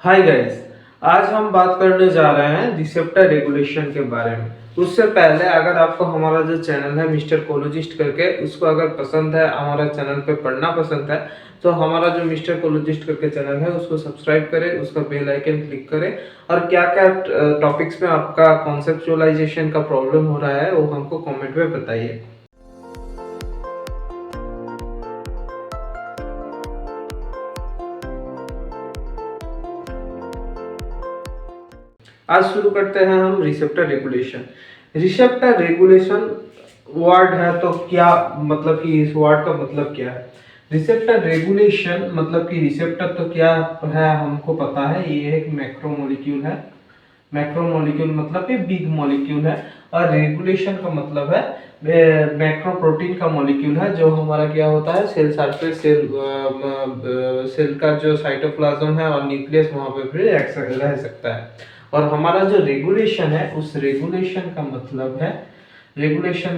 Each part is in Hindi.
Hi guys. आज हम बात करने जा रहे हैं रिसेप्टर रेगुलेशन के बारे में। उससे पहले अगर आपको हमारा जो चैनल है मिस्टर कोलोजिस्ट करके, उसको अगर पसंद है, हमारा चैनल पे पढ़ना पसंद है, तो हमारा जो मिस्टर कोलोजिस्ट करके चैनल है उसको सब्सक्राइब करें, उसका बेल आइकन क्लिक करें और क्या क्या टॉपिक्स में आपका कॉन्सेप्चुअलाइजेशन का प्रॉब्लम हो रहा है वो हमको कॉमेंट में बताइए। आज शुरू करते हैं हम receptor regulation. Receptor regulation word है तो क्या मतलब कि इस वर्ड का मतलब क्या है? रिसेप्टर रेगुलेशन मतलब कि रिसेप्टर तो क्या है हमको पता है, ये एक मैक्रोमोलिक्यूल है। मैक्रोमोलिक्यूल मतलब कि बिग मॉलिक्यूल है और रेगुलेशन का मतलब है मैक्रो प्रोटीन का मॉलिक्यूल है, जो हमारा क्या होता है सेल सरफेस सेल का जो साइटोप्लाज्म है और न्यूक्लियस वहां पे फिर रह सकता है। और हमारा जो रेगुलेशन है उस रेगुलेशन का मतलब है रेगुलेशन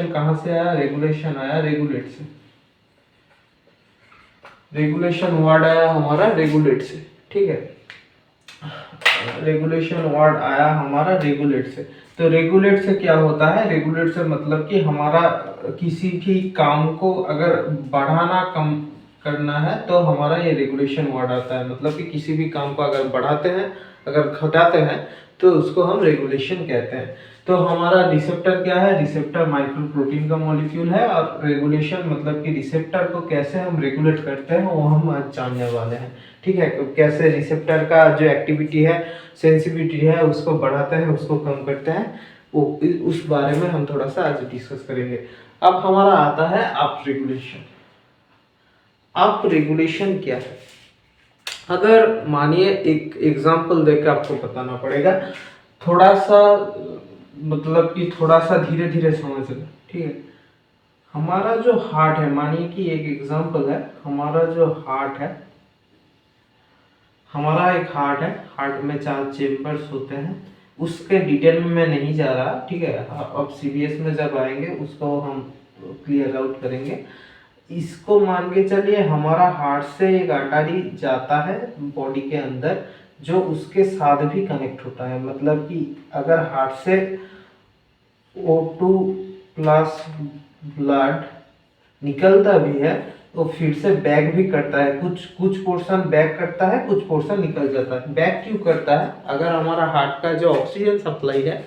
कहाँ से आया? रेगुलेशन आया रेगुलेट से। रेगुलेशन वर्ड आया हमारा रेगुलेट से, ठीक है। रेगुलेशन वर्ड आया हमारा रेगुलेट से। तो रेगुलेट से क्या होता है? रेगुलेट से मतलब कि हमारा किसी भी काम को अगर बढ़ाना कम करना है तो हमारा ये रेगुलेशन वर्ड आता है। मतलब कि किसी भी काम को अगर बढ़ाते हैं, अगर घटाते हैं तो उसको हम रेगुलेशन कहते हैं। तो हमारा रिसेप्टर क्या है? रिसेप्टर माइक्रो प्रोटीन का मॉलिक्यूल है और रेगुलेशन मतलब कि रिसेप्टर को कैसे हम रेगुलेट करते हैं वो हम आज जानने वाले हैं, ठीक है। कैसे रिसेप्टर का जो एक्टिविटी है, सेंसिटिविटी है, उसको बढ़ाते हैं, उसको कम करते हैं, वो उस बारे में हम थोड़ा सा आज डिस्कस करेंगे। अब हमारा आता है अप रेगुलेशन। अप रेगुलेशन क्या है? अगर मानिए एक एग्जांपल देकर आपको बताना पड़ेगा, थोड़ा सा मतलब कि थोड़ा सा धीरे धीरे समझना, ठीक है। हमारा जो हार्ट है, मानिए कि एक एग्जांपल है, हमारा जो हार्ट है, हमारा एक हार्ट है, हार्ट में 4 चेम्बर्स होते हैं। उसके डिटेल में मैं नहीं जा रहा, ठीक है। अब सीबीएस में जब आएंगे उसको हम क्लियर आउट करेंगे। इसको मान के चलिए हमारा हार्ट से एक आर्टरी जाता है बॉडी के अंदर, जो उसके साथ भी कनेक्ट होता है। मतलब कि अगर हार्ट से O2 प्लस ब्लड निकलता भी है तो फिर से बैक भी करता है, कुछ कुछ पोर्शन बैक करता है, कुछ पोर्शन निकल जाता है। बैक क्यों करता है? अगर हमारा हार्ट का जो ऑक्सीजन सप्लाई है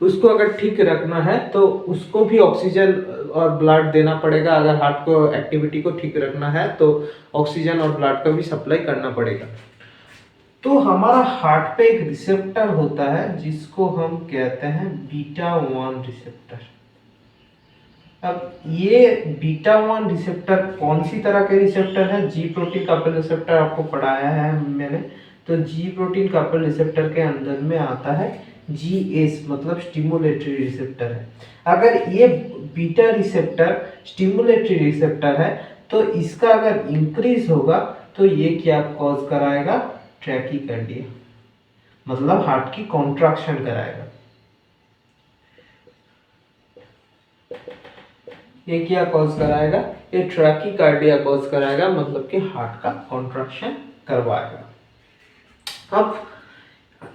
उसको अगर ठीक रखना है तो उसको भी ऑक्सीजन और ब्लड देना पड़ेगा। अगर हार्ट को एक्टिविटी को ठीक रखना है तो ऑक्सीजन और ब्लड का भी सप्लाई करना पड़ेगा। तो हमारा हार्ट पे एक रिसेप्टर होता है जिसको हम कहते हैं बीटा 1 रिसेप्टर। अब ये बीटा 1 रिसेप्टर कौन सी तरह के रिसेप्टर है? जी प्रोटीन कपल रिसेप्टर आपको पढ़ाया है मैंने। तो जी प्रोटीन कपल रिसेप्टर के अंदर में आता है जीएस, मतलब स्टिमुलेटरी रिसेप्टर है। अगर ये बीटा रिसेप्टर स्टिमुलेटरी रिसेप्टर है तो इसका अगर इंक्रीज होगा तो ये क्या कॉज कराएगा? ट्रैकीकार्डिया, मतलब हार्ट की कॉन्ट्रैक्शन कराएगा। ये क्या कॉज कराएगा? ये ट्रैकीकार्डिया कॉज कराएगा, मतलब कि हार्ट का कॉन्ट्रैक्शन करवाएगा। अब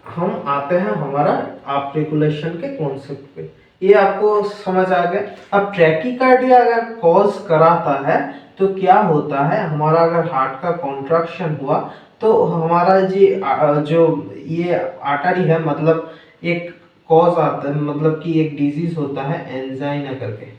हम आते हैं हमारा आप रेगुलेशन के कॉन्सेप्ट पे। ये आपको समझ आ गया। अब ट्रैकीकार्डिया अगर कॉज कराता है तो क्या होता है? हमारा अगर हार्ट का कॉन्ट्रैक्शन हुआ तो हमारा जो ये आर्टरी है, मतलब एक कॉज आता है, मतलब कि एक डिजीज होता है एंजाइना करके।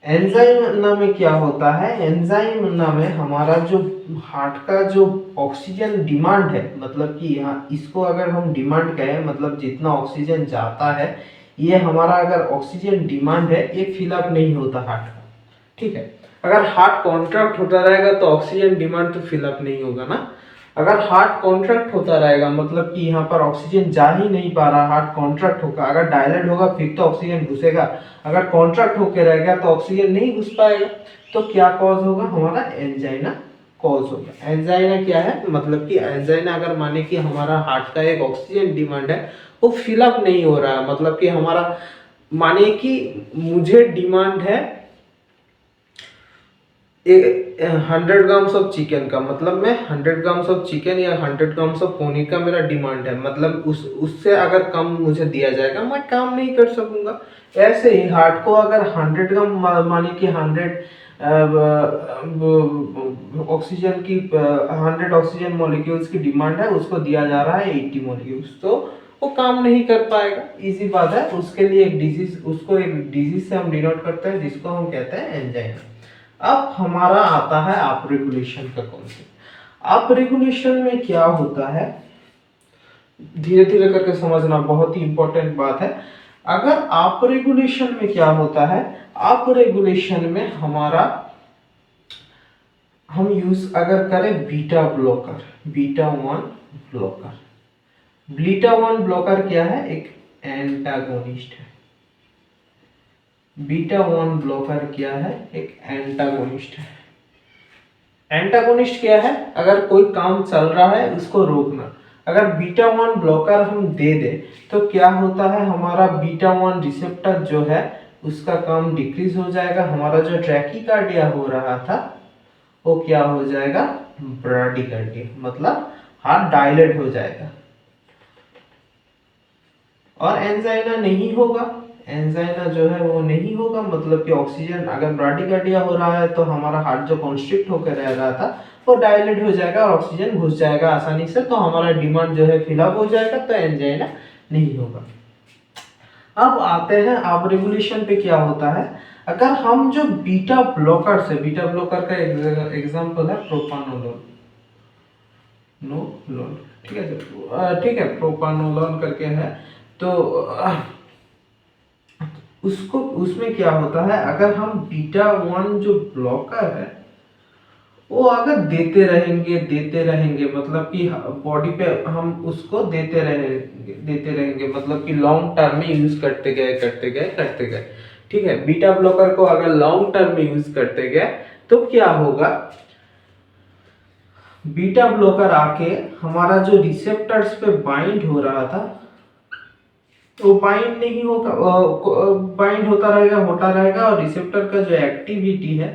एंजाइना में क्या होता है? एंजाइना में हमारा जो हार्ट का जो ऑक्सीजन डिमांड है, मतलब कि यहाँ इसको अगर हम डिमांड कहें, मतलब जितना ऑक्सीजन जाता है, ये हमारा अगर ऑक्सीजन डिमांड है ये फिलअप नहीं होता हार्ट का, ठीक है। अगर हार्ट कॉन्ट्रैक्ट होता रहेगा तो ऑक्सीजन डिमांड तो फिलअप नहीं होगा ना। अगर हार्ट कॉन्ट्रैक्ट होता रहेगा मतलब कि यहाँ पर ऑक्सीजन जा ही नहीं पा रहा, हार्ट कॉन्ट्रैक्ट होगा, अगर डायलेट होगा फिर तो ऑक्सीजन घुसेगा, अगर कॉन्ट्रैक्ट होकर रहेगा तो ऑक्सीजन नहीं घुस पाएगा। तो क्या कॉज होगा? हमारा एंजाइना कॉज होगा। एंजाइना क्या है? मतलब कि एंजाइना अगर माने कि हमारा हार्ट का एक ऑक्सीजन डिमांड है वो फिलअप नहीं हो रहा है, मतलब कि हमारा माने कि मुझे डिमांड है 100 ग्राम्स ऑफ चिकन का मतलब मैं 100 ग्राम्स ऑफ चिकन या 100 ग्राम्स ऑफ पनीर का मेरा डिमांड है, मतलब उससे अगर कम मुझे दिया जाएगा मैं काम नहीं कर सकूंगा। ऐसे ही हार्ट को अगर 100 ग्राम माने कि 100 ऑक्सीजन की 100 ऑक्सीजन मॉलिक्यूल्स की डिमांड है, उसको दिया जा रहा है 80 मॉलिक्यूल्स, तो वो काम नहीं कर पाएगा। इजी बात है। उसके लिए एक डिजीज, उसको एक डिजीज से हम डिनोट करते हैं जिसको हम कहते हैं एंजाइना। अब हमारा आता है आप रेगुलेशन का कॉन्सेप्ट। आप रेगुलेशन में क्या होता है, धीरे धीरे करके समझना, बहुत ही इंपॉर्टेंट बात है। अगर आप रेगुलेशन में क्या होता है, आप रेगुलेशन में हमारा हम यूज अगर करें beta blocker, beta 1 blocker. Beta 1 blocker क्या है, एक एंटागोनिस्ट है। बीटा 1 ब्लॉकर क्या है, एक एंटागोनिस्ट है। एंटागोनिस्ट क्या है, अगर कोई काम चल रहा है उसको रोकना। अगर बीटा 1 ब्लॉकर हम दे दे तो क्या होता है, हमारा बीटा 1 रिसेप्टर जो है उसका काम डिक्रीज हो जाएगा। हमारा जो ट्रैकीकार्डिया हो रहा था वो क्या हो जाएगा, ब्राडीकार्डिया, मतलब हार्ट डायलेट हो जाएगा और एंजाइना नहीं होगा। एंजाइना जो है वो नहीं होगा, मतलब कि ऑक्सीजन, अगर ब्राडीकार्डिया हो रहा है तो हमारा हार्ट जो कॉन्स्ट्रिक्ट होकर रह रहा था वो डायलेट हो जाएगा और ऑक्सीजन घुस जाएगा आसानी से, तो हमारा डिमांड जो है फिलअप हो जाएगा, तो एंजाइना नहीं होगा। अब आते हैं आप रेगुलेशन पे क्या होता है। अगर हम जो बीटा ब्लॉकर से, बीटा ब्लॉकर का एग्जांपल है प्रोपानोलोल, नोलोल, ठीक है, ठीक है, प्रोपानोलोल करके है, तो उसको, उसमें क्या होता है, अगर हम बीटा 1 जो ब्लॉकर है वो अगर देते रहेंगे मतलब कि बॉडी पे हम उसको देते रहेंगे, मतलब कि लॉन्ग टर्म में यूज करते गए, ठीक है। बीटा ब्लॉकर को अगर लॉन्ग टर्म में यूज करते गए तो क्या होगा, बीटा ब्लॉकर आके हमारा जो रिसेप्टर्स पे बाइंड हो रहा था वो बाइंड नहीं होगा, बाइंड होता रहेगा और रिसेप्टर का जो एक्टिविटी है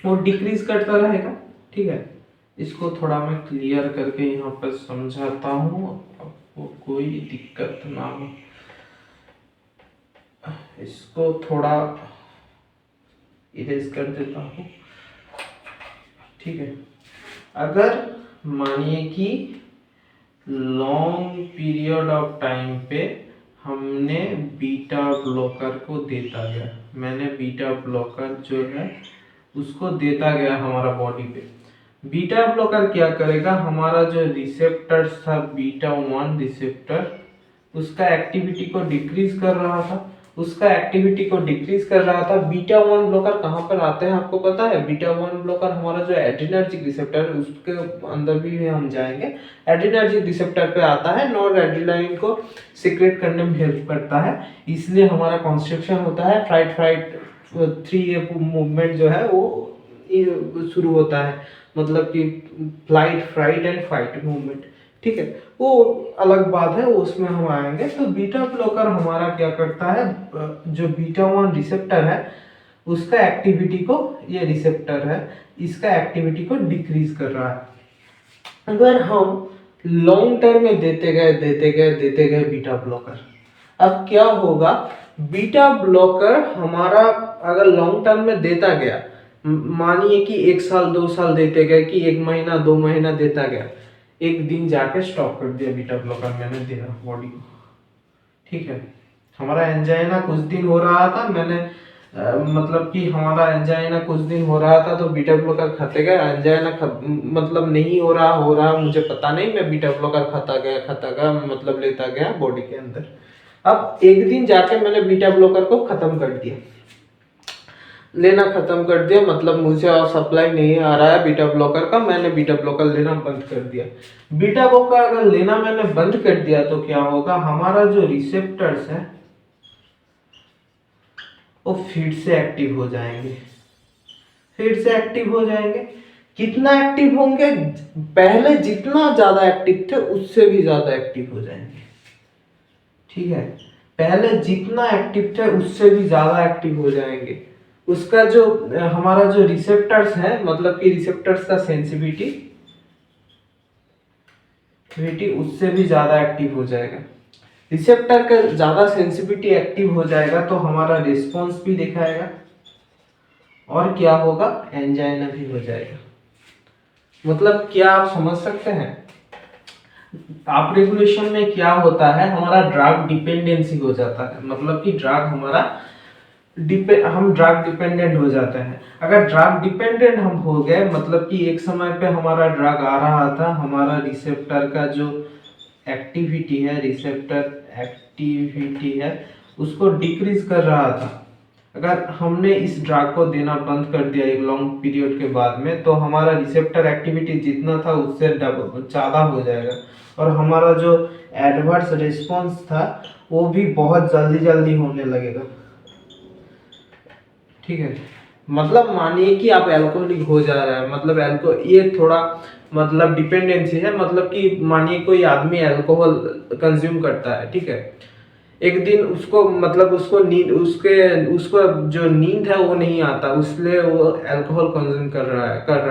वो डिक्रीज करता रहेगा, ठीक है। इसको थोड़ा मैं क्लियर करके यहाँ पर समझाता हूँ, आपको कोई दिक्कत ना हो। इसको थोड़ा इरेज कर देता हूँ, ठीक है। अगर मानिए कि लॉन्ग पीरियड ऑफ टाइम पे हमने बीटा ब्लॉकर को देता गया, मैंने बीटा ब्लॉकर जो है उसको देता गया हमारा बॉडी पे। बीटा ब्लॉकर क्या करेगा, हमारा जो रिसेप्टर था बीटा 1 रिसेप्टर, उसका एक्टिविटी को डिक्रीज कर रहा था, बीटा 1 ब्लॉकर कहाँ पर आते हैं आपको पता है। बीटा 1 ब्लॉकर हमारा जो एड्रिनर्जिक रिसेप्टर है उसके अंदर भी हम जाएंगे, एड्रिनर्जिक रिसेप्टर पे आता है, नॉर एड्रेनालिन को सीक्रेट करने में हेल्प करता है, इसलिए हमारा कॉन्स्ट्रिक्शन होता है, फ्लाइट 3 मूवमेंट जो है वो शुरू होता है, मतलब कि फ्लाइट एंड फाइट मूवमेंट, ठीक है। वो अलग बात है, उसमें हम आएंगे। तो बीटा ब्लॉकर हमारा क्या करता है, जो बीटा 1 रिसेप्टर है उसका एक्टिविटी को, ये रिसेप्टर है इसका एक्टिविटी को डिक्रीज कर रहा है। अगर हम लॉन्ग टर्म में देते गए बीटा ब्लॉकर, अब क्या होगा, बीटा ब्लॉकर हमारा अगर लॉन्ग टर्म में देता गया, मानिए कि 1 साल 2 साल देते गए, कि 1 महीना 2 महीना देता गया, एक दिन जाके स्टॉप कर दिया बीटा ब्लॉकर मैंने दिया बॉडी को, ठीक है। हमारा एंजाइना कुछ दिन हो रहा था, मैंने मतलब कि हमारा एंजाइना कुछ दिन हो रहा था तो बीटा ब्लॉकर खाते गए, एंजाइना मतलब नहीं हो रहा मुझे पता नहीं, मैं बीटा ब्लॉकर खाता गया मतलब लेता गया बॉडी के अंदर। अब एक दिन जाके मैंने बीटा ब्लॉकर को खत्म कर दिया, लेना खत्म कर दिया, मतलब मुझे और सप्लाई नहीं आ रहा है बीटा ब्लॉकर का, मैंने बीटा ब्लॉकर लेना बंद कर दिया। बीटा ब्लॉकर अगर लेना मैंने बंद कर दिया तो क्या होगा, हमारा जो रिसेप्टर्स है वो फिर से एक्टिव हो जाएंगे, कितना एक्टिव होंगे, पहले जितना ज्यादा एक्टिव थे उससे भी ज्यादा एक्टिव हो जाएंगे, ठीक है। पहले जितना एक्टिव थे उससे भी ज्यादा एक्टिव हो जाएंगे, उसका जो हमारा जो रिसेप्टर्स है, मतलब कि रिसेप्टर्स का सेंसिटिविटी उससे भी ज्यादा एक्टिव हो जाएगा। रिसेप्टर का ज्यादा सेंसिटिविटी एक्टिव हो जाएगा तो हमारा रिस्पॉन्स भी दिखाएगा, और क्या होगा, एंजाइना भी हो जाएगा। मतलब क्या आप समझ सकते हैं? आप रेगुलेशन में क्या होता है, हमारा ड्रग डिपेंडेंसी हो जाता है, मतलब कि ड्रग हमारा हम ड्रग डिपेंडेंट हो जाते हैं। अगर ड्रग डिपेंडेंट हम हो गए, मतलब कि एक समय पे हमारा ड्रग आ रहा था, हमारा रिसेप्टर का जो एक्टिविटी है, रिसेप्टर एक्टिविटी है, उसको डिक्रीज कर रहा था। अगर हमने इस ड्रग को देना बंद कर दिया एक लॉन्ग पीरियड के बाद में, तो हमारा रिसेप्टर एक्टिविटी जितना था उससे ज़्यादा हो जाएगा, और हमारा जो एडवर्स रिस्पॉन्स था वो भी बहुत जल्दी जल्दी होने लगेगा। ठीक है, मतलब मानिए कि आप अल्कोहलिक हो जा रहा है, मतलब ये थोड़ा मतलब डिपेंडेंसी है, मतलब कि मानिए कोई आदमी अल्कोहल कंज्यूम करता है, ठीक है, एक दिन उसको मतलब उसको नींद उसको जो नींद है वो नहीं आता, इसलिए वो अल्कोहल कंज्यूम कर रहा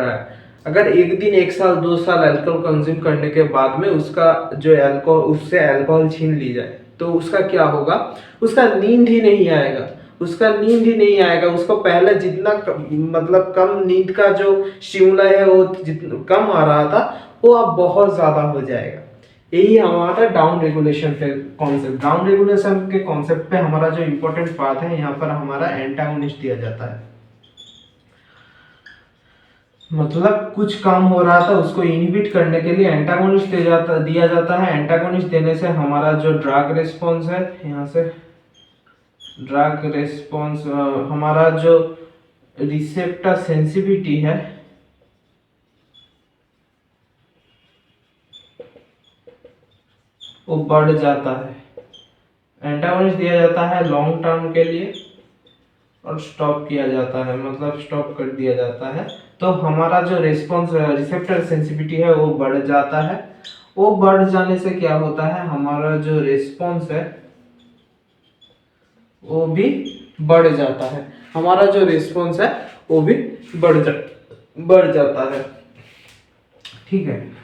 है। अगर एक दिन, एक साल, 2 साल अल्कोहल कंज्यूम करने के बाद में उसका जो उससे अल्कोहल छीन ली जाए, तो उसका क्या होगा, उसका नींद ही नहीं आएगा, उसको पहले जितना मतलब कम नींद का जो स्टिमुला है वो जितना कम आ रहा था, वो अब बहुत ज्यादा हो जाएगा। यही हमारा डाउन रेगुलेशन पे कॉन्सेप्ट, डाउन रेगुलेशन के कॉन्सेप्ट पे हमारा जो इम्पोर्टेंट पार्ट है, यहाँ पर हमारा एंटागोनिस्ट दिया जाता है। मतलब कुछ काम हो रहा था उसको इनहिबिट करने के लिए एंटागोनिस्ट दिया जाता है। एंटागोनिस्ट देने से हमारा जो ड्रग रिस्पॉन्स है, यहाँ से ड्रग रिस्पॉन्स, हमारा जो रिसेप्टर सेंसिटिविटी है वो बढ़ जाता है। एंटागोनिस्ट दिया जाता है लॉन्ग टर्म के लिए और स्टॉप किया जाता है, मतलब स्टॉप कर दिया जाता है, तो हमारा जो रिस्पॉन्स रिसेप्टर सेंसिटिविटी है वो बढ़ जाता है। वो बढ़ जाने से क्या होता है, हमारा जो रिस्पॉन्स है वो भी बढ़ जाता है, हमारा जो रिस्पॉन्स है वो भी बढ़ जाता है। ठीक है,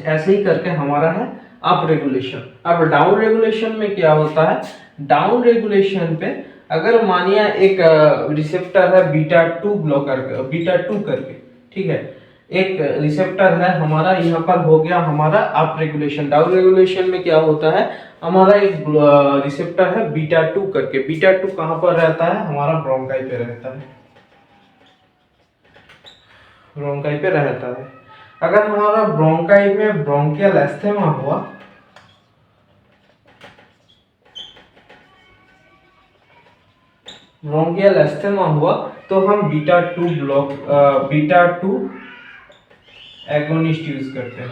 ऐसे ही करके हमारा है अप रेगुलेशन। अब डाउन रेगुलेशन में क्या होता है, डाउन रेगुलेशन पे अगर मानिए एक रिसेप्टर है बीटा 2 ब्लॉकर, बीटा 2 करके, ठीक है, एक रिसेप्टर है हमारा, यहाँ पर हो गया हमारा अप रेगुलेशन। डाउन रेगुलेशन में क्या होता है, हमारा एक रिसेप्टर है बीटा 2 करके, बीटा 2 कहाँ पर रहता है, हमारा ब्रोंकाई पे रहता है, ब्रोंकाई पे रहता है। अगर हमारा ब्रोंकाई में ब्रोंकियल एस्थेमा हुआ, ब्रोंकियल एस्थेमा हुआ, तो हम बीटा 2 एगोनिस्ट यूज करते हैं।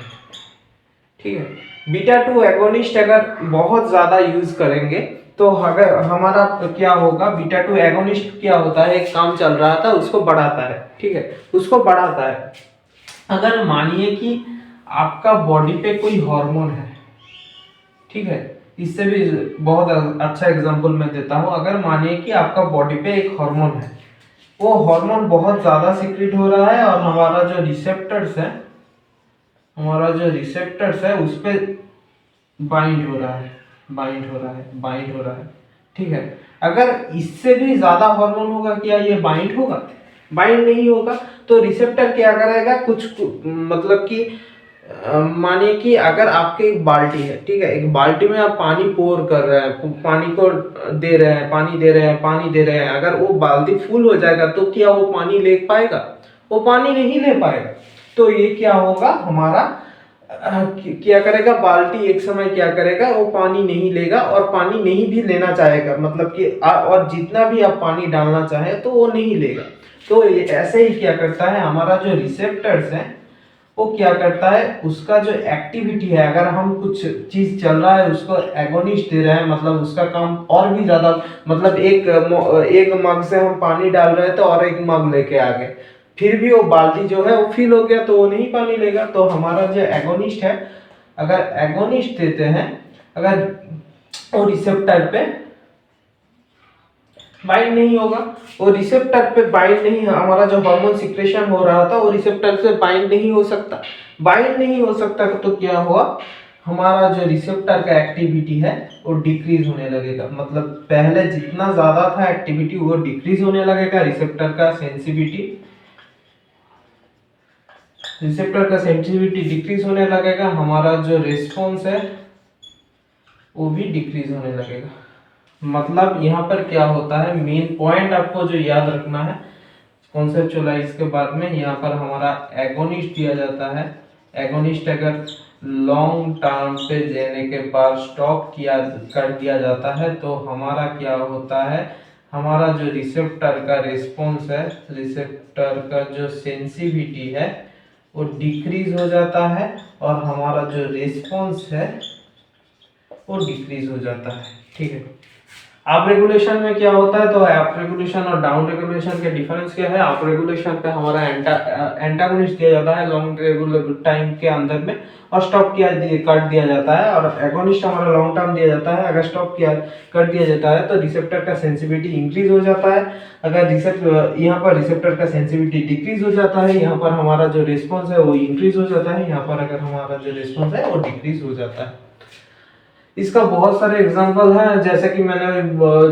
ठीक है, बीटा 2 एगोनिस्ट अगर बहुत ज्यादा यूज करेंगे तो अगर हमारा क्या होगा, बीटा 2 एगोनिस्ट क्या होता है, एक काम चल रहा था उसको बढ़ाता है, ठीक है, उसको बढ़ाता है। अगर मानिए कि आपका बॉडी पे कोई हार्मोन है, ठीक है, इससे भी बहुत अच्छा एग्जांपल मैं देता हूं। अगर मानिए कि आपका बॉडी पे एक हार्मोन है, वो हार्मोन बहुत ज्यादा सीक्रेट हो रहा है और हमारा जो रिसेप्टर्स है उस पे बाइंड हो रहा है, ठीक है। अगर इससे भी ज्यादा हार्मोन होगा, क्या ये बाइंड होगा? बाइंड नहीं होगा। तो रिसेप्टर क्या करेगा, मतलब कि मानिए कि अगर आपके एक बाल्टी है, ठीक है, एक बाल्टी में आप पानी पोर कर रहे हैं, पानी को दे रहे हैं, पानी दे रहे हैं, अगर वो बाल्टी फुल हो जाएगा तो क्या वो पानी ले पाएगा? वो पानी नहीं ले पाएगा। तो ये क्या होगा, हमारा क्या करेगा, बाल्टी एक समय क्या करेगा, वो पानी नहीं लेगा और पानी नहीं भी लेना चाहेगा, मतलब कि और जितना भी आप पानी डालना चाहे तो वो नहीं लेगा। तो ऐसे ही क्या करता है, हमारा जो रिसेप्टर्स है वो क्या करता है, उसका जो एक्टिविटी है, अगर हम कुछ चीज चल रहा है उसको एगोनिस्ट दे रहे हैं, मतलब उसका काम और भी ज्यादा, मतलब एक मग से हम पानी डाल रहे थे और एक मग लेके आ गए, फिर भी वो बाल्टी जो है वो फिल हो गया तो वो नहीं पानी लेगा। तो हमारा जो एगोनिस्ट है, अगर एगोनिस्ट देते हैं, अगर वो रिसेप्टर पे बाइंड नहीं होगा, वो रिसेप्टर पे बाइंड नहीं, हमारा जो हार्मोन सिक्रेशन हो रहा था वो रिसेप्टर से बाइंड नहीं हो सकता। बाइंड नहीं हो सकता तो क्या हुआ, हमारा जो रिसेप्टर का एक्टिविटी है वो डिक्रीज होने लगेगा। मतलब पहले जितना ज्यादा था एक्टिविटी वो डिक्रीज होने लगेगा, रिसेप्टर का सेंसिटिविटी डिक्रीज होने लगेगा, हमारा जो रिस्पॉन्स है वो भी डिक्रीज होने लगेगा। मतलब यहाँ पर क्या होता है, मेन पॉइंट आपको जो याद रखना है कॉन्सेप्चुअलाइज के बाद में, यहाँ पर हमारा एगोनिस्ट दिया जाता है। एगोनिस्ट अगर लॉन्ग टर्म पे देने के बाद स्टॉप किया कर दिया जाता है तो हमारा क्या होता है, हमारा जो रिसेप्टर का रिस्पॉन्स है, रिसेप्टर का जो सेंसिटिविटी है वो डिक्रीज हो जाता है और हमारा जो रिस्पॉन्स है वो डिक्रीज हो जाता है। ठीक है, आप रेगुलेशन में क्या होता है, तो अप रेगुलेशन और डाउन रेगुलेशन के डिफरेंस क्या है। अप रेगुलेशन पे हमारा एंटागोनिस्ट दिया जाता है लॉन्ग रेगुलर टाइम के अंदर में और स्टॉप कर दिया जाता है, और एगोनिस्ट हमारा लॉन्ग टर्म दिया जाता है, अगर स्टॉप कर दिया जाता है तो रिसेप्टर का सेंसिटिविटी इंक्रीज हो जाता है। अगर यहाँ पर रिसेप्टर का सेंसिटिविटी डिक्रीज हो जाता है, यहाँ पर हमारा जो रिस्पॉन्स है वो इंक्रीज हो जाता है, यहाँ पर अगर हमारा जो रिस्पॉन्स है वो डिक्रीज हो जाता है। इसका बहुत सारे एग्जांपल है, जैसे कि मैंने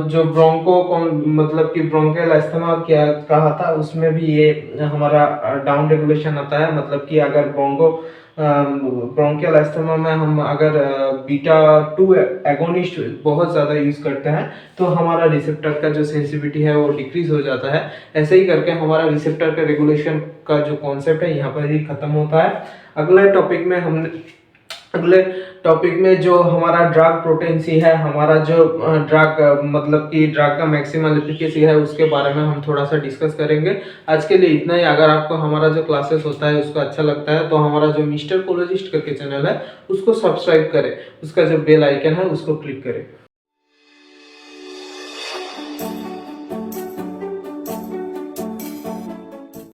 जो मतलब कि ब्रोंकियल अस्थमा क्या कहा था, उसमें भी ये हमारा डाउन रेगुलेशन आता है। मतलब कि अगर ब्रोंकियल अस्थमा में हम अगर बीटा 2 एगोनिस्ट बहुत ज़्यादा यूज करते हैं तो हमारा रिसेप्टर का जो सेंसिटिविटी है वो डिक्रीज हो जाता है। ऐसे ही करके हमारा रिसेप्टर का रेगुलेशन का जो कॉन्सेप्ट है यहाँ पर ही खत्म होता है। अगले टॉपिक में जो हमारा ड्रग पोटेंसी है, हमारा जो ड्रग मतलब कि ड्रग का मैक्सिमल एफिकेसी है, उसके बारे में हम थोड़ा सा डिस्कस करेंगे। आज के लिए इतना ही। अगर आपको हमारा जो क्लासेस होता है उसको अच्छा लगता है तो हमारा जो मिस्टर कोलोजिस्ट करके चैनल है उसको सब्सक्राइब करें, उसका जो बेल आइकन है उसको क्लिक करें।